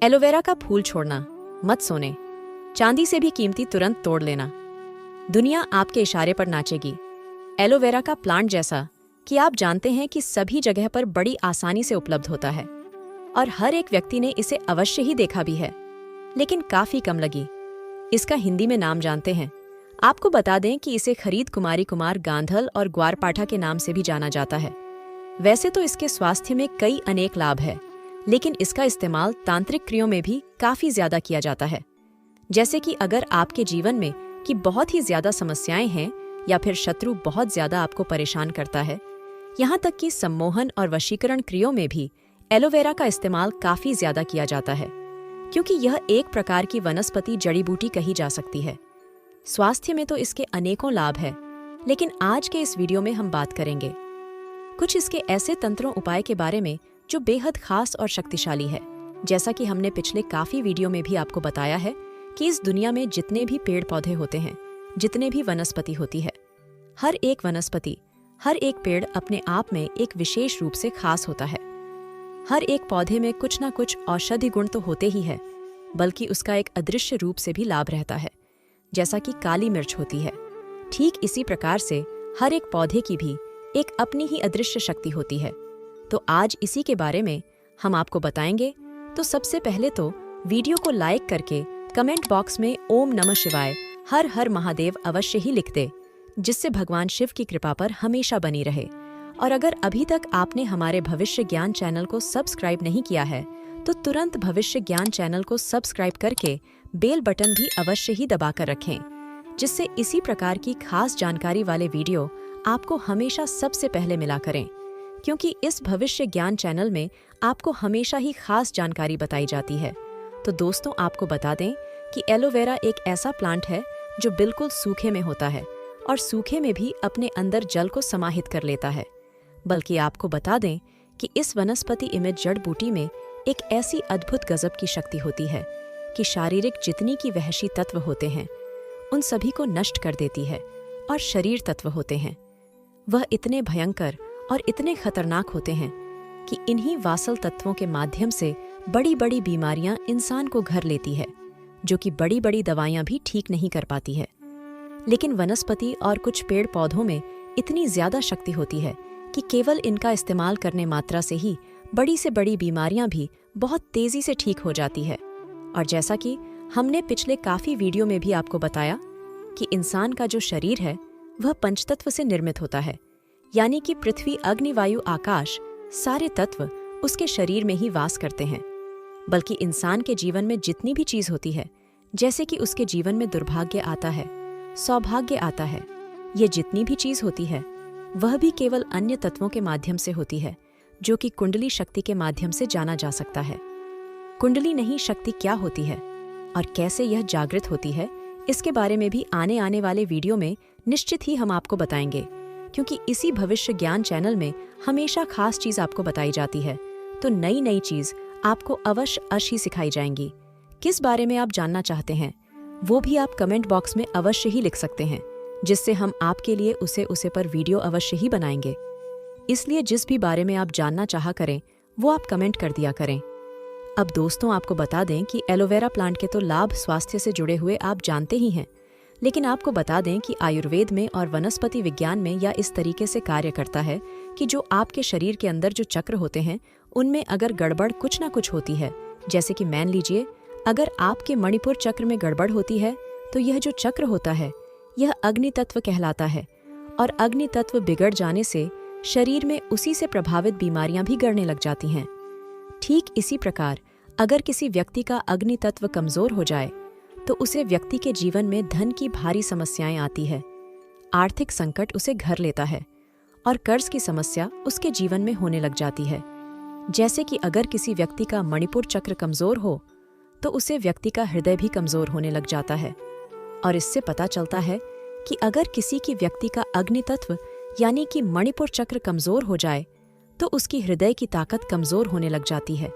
Aloe vera का फूल छोड़ना, मत सोने। चांदी से भी कीमती तुरंत तोड़ लेना। दुनिया आपके इशारे पर नाचेगी। एलोवेरा का प्लांट जैसा कि आप जानते हैं कि सभी जगह पर बड़ी आसानी से उपलब्ध होता है और हर एक व्यक्ति ने इसे अवश्य ही देखा भी है, लेकिन काफी कम लगी। इसका हिंदी में नाम जानते हैं? आपको बता दें कि इसे खरीद कुमारी कुमार गांधल और ग्वारपाठा के नाम से भी जाना जाता है। वैसे तो इसके स्वास्थ्य में कई अनेक लाभ है, लेकिन इसका इस्तेमाल तांत्रिक क्रियाओं में भी काफी ज्यादा किया जाता है। जैसे कि अगर आपके जीवन में कि बहुत ही ज्यादा समस्याएं हैं या फिर शत्रु बहुत ज्यादा आपको परेशान करता है, यहाँ तक कि सम्मोहन और वशीकरण क्रियाओं में भी एलोवेरा का इस्तेमाल काफी ज्यादा किया जाता है, क्योंकि यह एक प्रकार की वनस्पति जड़ी बूटी कही जा सकती है। स्वास्थ्य में तो इसके अनेकों लाभ है, लेकिन आज के इस वीडियो में हम बात करेंगे कुछ इसके ऐसे तंत्रों उपाय के बारे में जो बेहद खास और शक्तिशाली है। जैसा कि हमने पिछले काफी वीडियो में भी आपको बताया है कि इस दुनिया में जितने भी पेड़ पौधे होते हैं, जितने भी वनस्पति होती है, हर एक वनस्पति, हर एक पेड़ अपने आप में एक विशेष रूप से खास होता है। हर एक पौधे में कुछ ना कुछ औषधि गुण तो होते ही है, बल्कि उसका एक अदृश्य रूप से भी लाभ रहता है, जैसा कि काली मिर्च होती है। ठीक इसी प्रकार से हर एक पौधे की भी एक अपनी ही अदृश्य शक्ति होती है। तो आज इसी के बारे में हम आपको बताएंगे। तो सबसे पहले तो वीडियो को लाइक करके कमेंट बॉक्स में ओम नमः शिवाय, हर हर महादेव अवश्य ही लिख दे, जिससे भगवान शिव की कृपा पर हमेशा बनी रहे। और अगर अभी तक आपने हमारे भविष्य ज्ञान चैनल को सब्सक्राइब नहीं किया है, तो तुरंत भविष्य ज्ञान चैनल को सब्सक्राइब करके बेल बटन भी अवश्य ही दबाकर रखें, जिससे इसी प्रकार की खास जानकारी वाले वीडियो आपको हमेशा सबसे पहले मिला करें। क्योंकि इस भविष्य ज्ञान चैनल में आपको हमेशा ही खास जानकारी बताई जाती है। तो दोस्तों, आपको बता दें कि एलोवेरा एक ऐसा प्लांट है जो बिल्कुल सूखे में होता है और सूखे में भी अपने अंदर जल को समाहित कर लेता है। बल्कि आपको बता दें कि इस वनस्पति इमेज जड़ बूटी में एक ऐसी अद्भुत गजब की शक्ति होती है कि शारीरिक जितनी की वहशी तत्व होते हैं, उन सभी को नष्ट कर देती है। और शरीर तत्व होते हैं, वह इतने भयंकर और इतने खतरनाक होते हैं कि इन्हीं वासल तत्वों के माध्यम से बड़ी बड़ी बीमारियां इंसान को घर लेती है, जो कि बड़ी बड़ी दवाइयां भी ठीक नहीं कर पाती है। लेकिन वनस्पति और कुछ पेड़ पौधों में इतनी ज्यादा शक्ति होती है कि केवल इनका इस्तेमाल करने मात्रा से ही बड़ी से बड़ी बीमारियां भी बहुत तेजी से ठीक हो जाती है। और जैसा कि हमने पिछले काफी वीडियो में भी आपको बताया कि इंसान का जो शरीर है वह पंचतत्व से निर्मित होता है, यानी कि पृथ्वी, अग्नि, वायु, आकाश, सारे तत्व उसके शरीर में ही वास करते हैं। बल्कि इंसान के जीवन में जितनी भी चीज होती है, जैसे कि उसके जीवन में दुर्भाग्य आता है, सौभाग्य आता है, ये जितनी भी चीज होती है वह भी केवल अन्य तत्वों के माध्यम से होती है, जो कि कुंडली शक्ति के माध्यम से जाना जा सकता है। कुंडली नहीं, शक्ति क्या होती है और कैसे यह जागृत होती है, इसके बारे में भी आने वाले वीडियो में निश्चित ही हम आपको बताएंगे। क्योंकि इसी भविष्य ज्ञान चैनल में हमेशा खास चीज आपको बताई जाती है, तो नई नई चीज आपको अवश्य ही सिखाई जाएंगी। किस बारे में आप जानना चाहते हैं, वो भी आप कमेंट बॉक्स में अवश्य ही लिख सकते हैं, जिससे हम आपके लिए उसे पर वीडियो अवश्य ही बनाएंगे। इसलिए जिस भी बारे में आप जानना चाहा करें, वो आप कमेंट कर दिया करें। अब दोस्तों, आपको बता दें कि एलोवेरा प्लांट के तो लाभ स्वास्थ्य से जुड़े हुए आप जानते ही हैं, लेकिन आपको बता दें कि आयुर्वेद में और वनस्पति विज्ञान में यह इस तरीके से कार्य करता है कि जो आपके शरीर के अंदर जो चक्र होते हैं, उनमें अगर गड़बड़ कुछ ना कुछ होती है, जैसे कि मान लीजिए अगर आपके मणिपुर चक्र में गड़बड़ होती है, तो यह जो चक्र होता है यह अग्नि तत्व कहलाता है। और अग्नि तत्व बिगड़ जाने से शरीर में उसी से प्रभावित बीमारियां भी गड़ने लग जाती हैं। ठीक इसी प्रकार अगर किसी व्यक्ति का अग्नि तत्व कमजोर हो जाए, तो उसे व्यक्ति के जीवन में धन की भारी समस्याएं आती है, आर्थिक संकट उसे घर लेता है और कर्ज की समस्या उसके जीवन में होने लग जाती है। जैसे कि अगर किसी व्यक्ति का मणिपुर चक्र कमजोर हो, तो उसे व्यक्ति का हृदय भी कमजोर होने लग जाता है। और इससे पता चलता है कि अगर किसी की व्यक्ति का अग्नि तत्व यानी कि मणिपुर चक्र कमजोर हो जाए, तो उसकी हृदय की ताकत कमजोर होने लग जाती है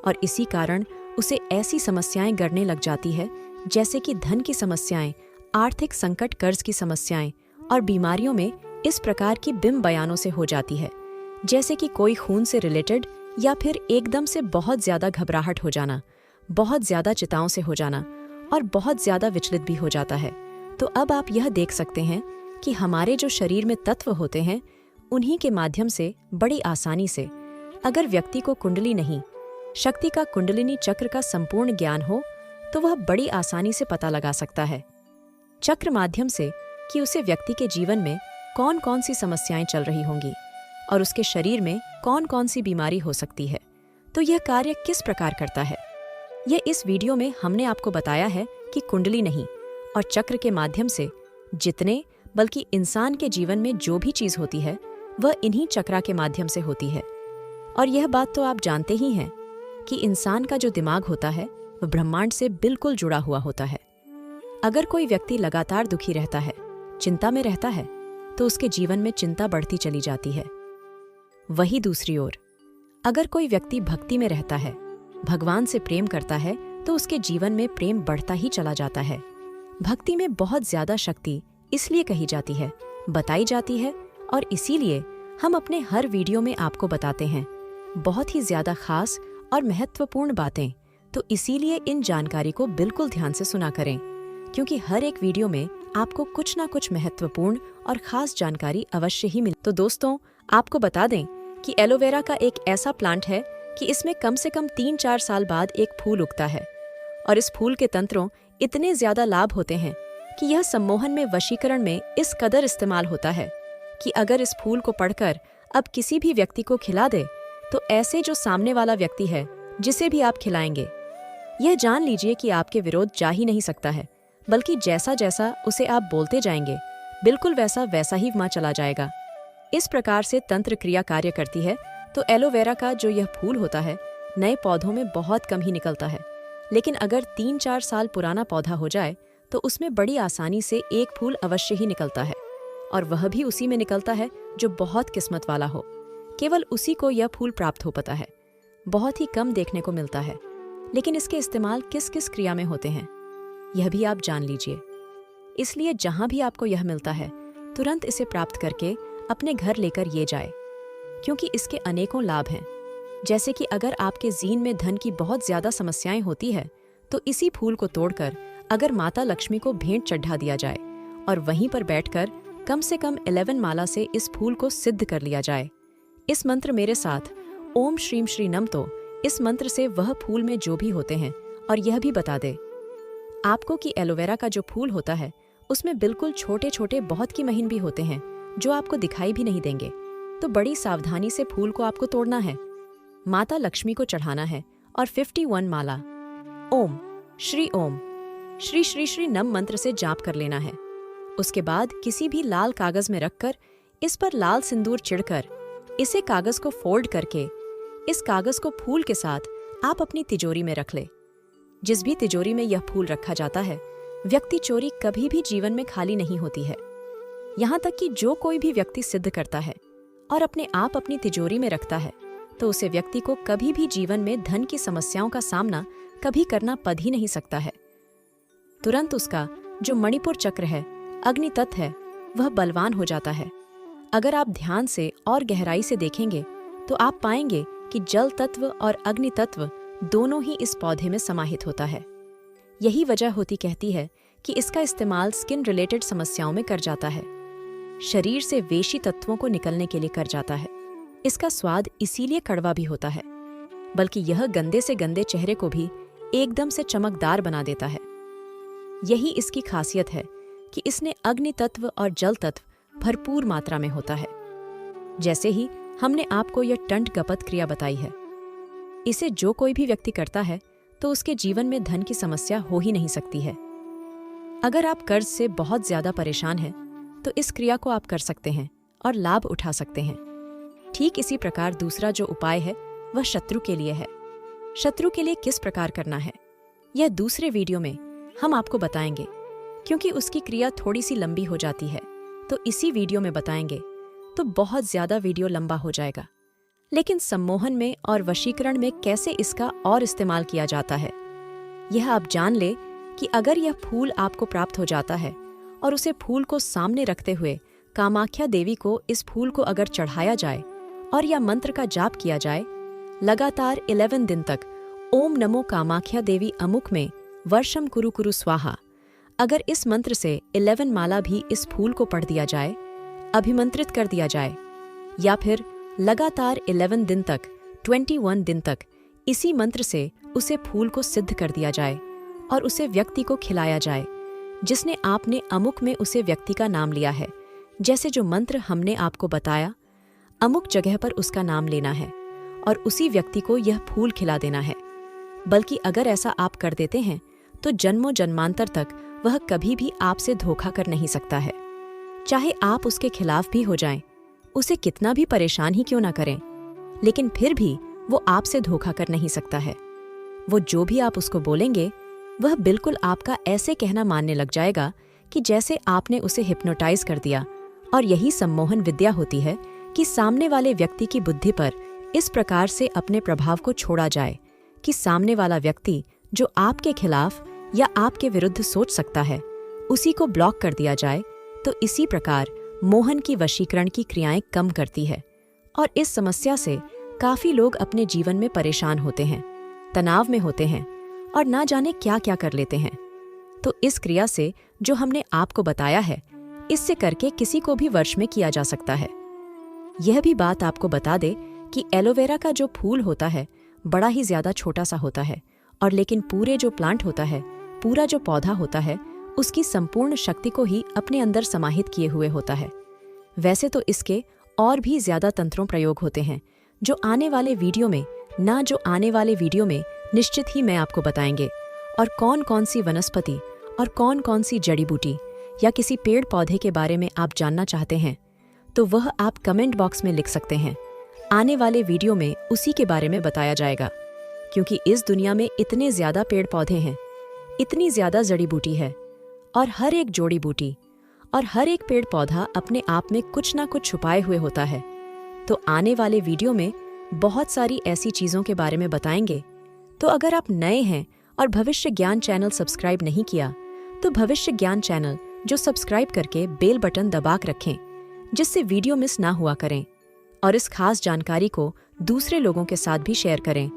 और इसी कारण उसे ऐसी समस्याएं गढ़ने लग जाती है, जैसे कि धन की समस्याएं, आर्थिक संकट, कर्ज की समस्याएं और बीमारियों में इस प्रकार की बिंब बयानों से हो जाती है, जैसे कि कोई खून से रिलेटेड या फिर एकदम से बहुत ज्यादा घबराहट हो जाना, बहुत ज्यादा चिताओं से हो जाना और बहुत ज्यादा विचलित भी हो जाता है। तो अब आप यह देख सकते हैं कि हमारे जो शरीर में तत्व होते हैं उन्हीं के माध्यम से बड़ी आसानी से, अगर व्यक्ति को कुंडली नहीं, शक्ति का कुंडलिनी चक्र का संपूर्ण ज्ञान हो, तो वह बड़ी आसानी से पता लगा सकता है चक्र माध्यम से कि उसे व्यक्ति के जीवन में कौन कौन सी समस्याएं चल रही होंगी और उसके शरीर में कौन कौन सी बीमारी हो सकती है। तो यह कार्य किस प्रकार करता है, यह इस वीडियो में हमने आपको बताया है कि कुंडली नहीं और चक्र के माध्यम से जितने, बल्कि इंसान के जीवन में जो भी चीज होती है वह इन्हीं चक्रा के माध्यम से होती है। और यह बात तो आप जानते ही हैं कि इंसान का जो दिमाग होता है वह ब्रह्मांड से बिल्कुल जुड़ा हुआ होता है। अगर कोई व्यक्ति लगातार दुखी रहता है, चिंता में रहता है, तो उसके जीवन में चिंता बढ़ती चली जाती है। वही दूसरी ओर अगर कोई व्यक्ति भक्ति में रहता है, भगवान से प्रेम करता है, तो उसके जीवन में प्रेम बढ़ता ही चला जाता है। भक्ति में बहुत ज्यादा शक्ति इसलिए कही जाती है, बताई जाती है, और इसीलिए हम अपने हर वीडियो में आपको बताते हैं बहुत ही ज्यादा खास और महत्वपूर्ण बातें। तो इसीलिए इन जानकारी को बिल्कुल ध्यान से सुना करें, क्योंकि हर एक वीडियो में आपको कुछ ना कुछ महत्वपूर्ण और खास जानकारी अवश्य ही मिले। तो दोस्तों, आपको बता दें कि एलोवेरा का एक ऐसा प्लांट है कि इसमें कम से कम 3-4 साल बाद एक फूल उगता है, और इस फूल के तंत्रों इतने ज्यादा लाभ होते हैं कि यह सम्मोहन में, वशीकरण में इस कदर इस्तेमाल होता है कि अगर इस फूल को पढ़कर अब किसी भी व्यक्ति को खिला दे, तो ऐसे जो सामने वाला व्यक्ति है जिसे भी आप खिलाएंगे, यह जान लीजिए कि आपके विरोध जा ही नहीं सकता है, बल्कि जैसा जैसा उसे आप बोलते जाएंगे बिल्कुल वैसा वैसा ही वहां चला जाएगा। इस प्रकार से तंत्र क्रिया कार्य करती है। तो एलोवेरा का जो यह फूल होता है नए पौधों में बहुत कम ही निकलता है, लेकिन अगर 3-4 साल पुराना पौधा हो जाए तो उसमें बड़ी आसानी से एक फूल अवश्य ही निकलता है, और वह भी उसी में निकलता है जो बहुत किस्मत वाला हो। केवल उसी को यह फूल प्राप्त हो पाता है, बहुत ही कम देखने को मिलता है। लेकिन इसके इस्तेमाल किस किस क्रिया में होते हैं यह भी आप जान लीजिए। इसलिए जहां भी आपको यह मिलता है तुरंत इसे प्राप्त करके अपने घर लेकर ये जाए, क्योंकि इसके अनेकों लाभ हैं। जैसे कि अगर आपके जीन में धन की बहुत ज्यादा समस्याएं होती है, तो इसी फूल को तोड़कर अगर माता लक्ष्मी को भेंट चढ़ा दिया जाए और वहीं पर बैठकर कम से कम 11 माला से इस फूल को सिद्ध कर लिया जाए। इस मंत्र मेरे साथ ओम श्रीम श्री नम, तो इस मंत्र से वह फूल में जो भी होते हैं, और यह भी बता दे आपको कि एलोवेरा का जो फूल होता है उसमें बिल्कुल छोटे छोटे बहुत की महीन भी होते हैं जो आपको दिखाई भी नहीं देंगे। तो बड़ी सावधानी से फूल को आपको तोड़ना है, माता लक्ष्मी को चढ़ाना है और 51 माला ओम श्री श्री श्री नम मंत्र से जाप कर लेना है। उसके बाद किसी भी लाल कागज में रखकर इस पर लाल सिंदूर चिढ़कर इसे कागज को फोल्ड करके इस कागज को फूल के साथ आप अपनी तिजोरी में रख ले। जिस भी तिजोरी में यह फूल रखा जाता है, व्यक्ति चोरी कभी भी जीवन में खाली नहीं होती है। यहाँ तक कि जो कोई भी व्यक्ति सिद्ध करता है और अपने आप अपनी तिजोरी में रखता है, तो उसे व्यक्ति को कभी भी जीवन में धन की समस्याओं का सामना कभी करना पड़ ही नहीं सकता है। तुरंत उसका जो मणिपुर चक्र है, अग्नि तत्व है, वह बलवान हो जाता है। अगर आप ध्यान से और गहराई से देखेंगे तो आप पाएंगे कि जल तत्व और अग्नि तत्व दोनों ही इस पौधे में समाहित होता है। यही वजह होती कहती है कि इसका इस्तेमाल स्किन रिलेटेड समस्याओं में कर जाता है, शरीर से वेशी तत्वों को निकलने के लिए कर जाता है। इसका स्वाद इसीलिए कड़वा भी होता है, बल्कि यह गंदे से गंदे चेहरे को भी एकदम से चमकदार बना देता है। यही इसकी खासियत है कि इसने अग्नि तत्व और जल तत्व भरपूर मात्रा में होता है। जैसे ही हमने आपको यह टंट गपत क्रिया बताई है, इसे जो कोई भी व्यक्ति करता है तो उसके जीवन में धन की समस्या हो ही नहीं सकती है। अगर आप कर्ज से बहुत ज्यादा परेशान हैं, तो इस क्रिया को आप कर सकते हैं और लाभ उठा सकते हैं। ठीक इसी प्रकार दूसरा जो उपाय है वह शत्रु के लिए है। शत्रु के लिए किस प्रकार करना है यह दूसरे वीडियो में हम आपको बताएंगे, क्योंकि उसकी क्रिया थोड़ी सी लंबी हो जाती है, तो इसी वीडियो में बताएंगे तो बहुत ज्यादा वीडियो लंबा हो जाएगा। लेकिन सम्मोहन में और वशीकरण में कैसे इसका और इस्तेमाल किया जाता है यह आप जान ले कि अगर यह फूल आपको प्राप्त हो जाता है और उसे फूल को सामने रखते हुए कामाख्या देवी को इस फूल को अगर चढ़ाया जाए और यह मंत्र का जाप किया जाए लगातार 11 दिन तक ओम नमो कामाख्या देवी अमुक में वर्षम कुरु कुरु स्वाहा। अगर इस मंत्र से 11 माला भी इस फूल को पढ़ दिया जाए, अभिमंत्रित कर दिया जाए, या फिर लगातार 11 दिन तक, 21 दिन तक इसी मंत्र से उसे फूल को सिद्ध कर दिया जाए और उसे व्यक्ति को खिलाया जाए जिसने आपने अमुक में उसे व्यक्ति का नाम लिया है, जैसे जो मंत्र हमने आपको बताया, अमुक जगह पर उसका नाम लेना है और उसी व्यक्ति को यह फूल खिला देना है। बल्कि अगर ऐसा आप कर देते हैं तो जन्मों जन्मांतर तक वह कभी भी आपसे धोखा कर नहीं सकता है। चाहे आप उसके खिलाफ भी हो जाएं, उसे कितना भी परेशान ही क्यों ना करें, लेकिन फिर भी वो आपसे धोखा कर नहीं सकता है। वो जो भी आप उसको बोलेंगे वह बिल्कुल आपका ऐसे कहना मानने लग जाएगा कि जैसे आपने उसे हिप्नोटाइज कर दिया। और यही सम्मोहन विद्या होती है कि सामने वाले व्यक्ति की बुद्धि पर इस प्रकार से अपने प्रभाव को छोड़ा जाए कि सामने वाला व्यक्ति जो आपके खिलाफ या आपके विरुद्ध सोच सकता है, उसी को ब्लॉक कर दिया जाए। तो इसी प्रकार मोहन की वशीकरण की क्रियाएं कम करती है और इस समस्या से काफी लोग अपने जीवन में परेशान होते हैं, तनाव में होते हैं और ना जाने क्या क्या कर लेते हैं। तो इस क्रिया से जो हमने आपको बताया है, इससे करके किसी को भी वश में किया जा सकता है। यह भी बात आपको बता दे कि एलोवेरा का जो फूल होता है बड़ा ही ज्यादा छोटा सा होता है, और लेकिन पूरे जो प्लांट होता है, पूरा जो पौधा होता है, उसकी संपूर्ण शक्ति को ही अपने अंदर समाहित किए हुए होता है। वैसे तो इसके और भी ज्यादा तंत्रों प्रयोग होते हैं जो आने वाले वीडियो में निश्चित ही मैं आपको बताएंगे। और कौन कौन सी वनस्पति और कौन कौन सी जड़ी बूटी या किसी पेड़ पौधे के बारे में आप जानना चाहते हैं तो वह आप कमेंट बॉक्स में लिख सकते हैं। आने वाले वीडियो में उसी के बारे में बताया जाएगा, क्योंकि इस दुनिया में इतने ज्यादा पेड़ पौधे हैं, इतनी ज्यादा जड़ी बूटी है, और हर एक जोड़ी बूटी और हर एक पेड़ पौधा अपने आप में कुछ ना कुछ छुपाए हुए होता है। तो आने वाले वीडियो में बहुत सारी ऐसी चीजों के बारे में बताएंगे। तो अगर आप नए हैं और भविष्य ज्ञान चैनल सब्सक्राइब नहीं किया तो भविष्य ज्ञान चैनल जो सब्सक्राइब करके बेल बटन दबा रखें, जिससे वीडियो मिस ना हुआ करें। और इस खास जानकारी को दूसरे लोगों के साथ भी शेयर करें,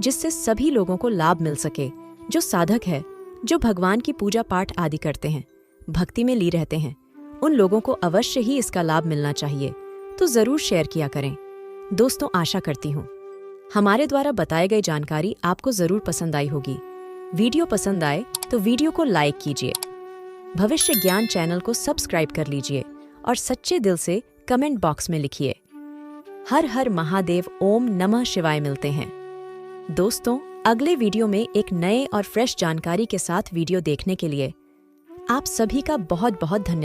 जिससे सभी लोगों को लाभ मिल सके। जो साधक है, जो भगवान की पूजा पाठ आदि करते हैं, भक्ति में ली रहते हैं, उन लोगों को अवश्य ही इसका लाभ मिलना चाहिए। तो जरूर शेयर किया करें। दोस्तों, आशा करती हूँ हमारे द्वारा बताई गई जानकारी आपको जरूर पसंद आई होगी। वीडियो पसंद आए तो वीडियो को लाइक कीजिए, भविष्य ज्ञान चैनल को सब्सक्राइब कर लीजिए और सच्चे दिल से कमेंट बॉक्स में लिखिए हर हर महादेव, ओम नमः शिवाय। मिलते हैं दोस्तों अगले वीडियो में एक नए और फ्रेश जानकारी के साथ। वीडियो देखने के लिए आप सभी का बहुत बहुत धन्यवाद।